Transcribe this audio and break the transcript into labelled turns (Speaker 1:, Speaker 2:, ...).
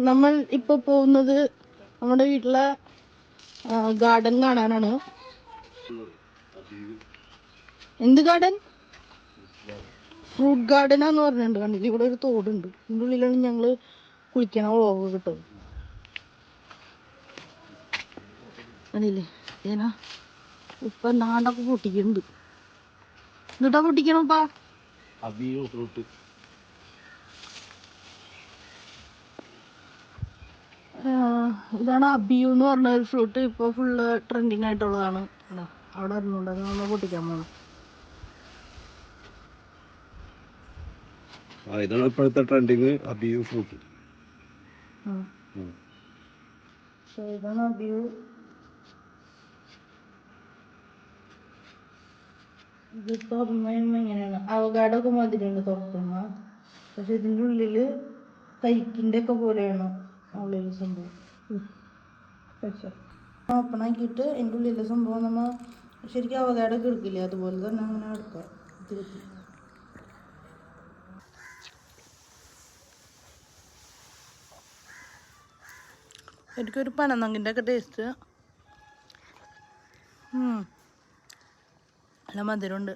Speaker 1: നമ്മൾ ഇപ്പോൾ പോകുന്നത് നമ്മുടെ വീട്ടിലെ ഗാർഡൻ കാണാനാണ്. എന്ത് ഗാർഡൻ? ഫ്രൂട്ട് ഗാർഡനാന്ന് പറഞ്ഞിട്ടുണ്ട്. കണ്ടില്ല, ഇവിടെ ഒരു തോടുണ്ട്. ഇതിൻ്റെ ഉള്ളിലാണ് ഞങ്ങൾ കുളിക്കണ വ്ളോഗ് കിട്ടും. കണ്ടില്ലേ, ഏനാ ഉപ്പ നാണ്ടൊക്കെ പൊട്ടിക്കുന്നുണ്ട്. എന്നിട്ടാ പൊട്ടിക്കണപ്പാ? ഇതാണ് അബിയു എന്ന് പറഞ്ഞ ഒരു ഫ്രൂട്ട്. ഇപ്പോൾ ഫുള്ള് ട്രെൻഡിങ് ആയിട്ടുള്ളതാണ്. അവിടെ അറിഞ്ഞുകൊണ്ട് അത് നമ്മൾ പൊട്ടിക്കാൻ പോകണം.
Speaker 2: ഇതാണ് ഇപ്പോഴത്തെ ട്രെൻഡിങ് അബിയു ഫ്രൂട്ട്.
Speaker 1: ഇതാണ് അബിയു. ഇത് തുറന്നുകഴിയുമ്പോൾ ഇങ്ങനെയാണ്. അവകാടൊക്കെ മധുരമുണ്ട് തുറക്കുമ്പോൾ, പക്ഷെ ഇതിൻ്റെ ഉള്ളിൽ കരിക്കിൻ്റെ ഒക്കെ പോലെയാണ് ഉള്ളിൽ സംഭവം. ഓപ്പൺ ആക്കിയിട്ട് എൻ്റെ ഉള്ളിലെ സംഭവം നമ്മൾ ശരിക്കും അവകാടൊക്കെ എടുക്കില്ലേ, അതുപോലെ തന്നെ അങ്ങനെ എടുക്കാം. തിരുത്തി എനിക്കൊരു പനനങ്കിൻ്റെ ഒക്കെ ടേസ്റ്റ്. നല്ല മധുരമുണ്ട്.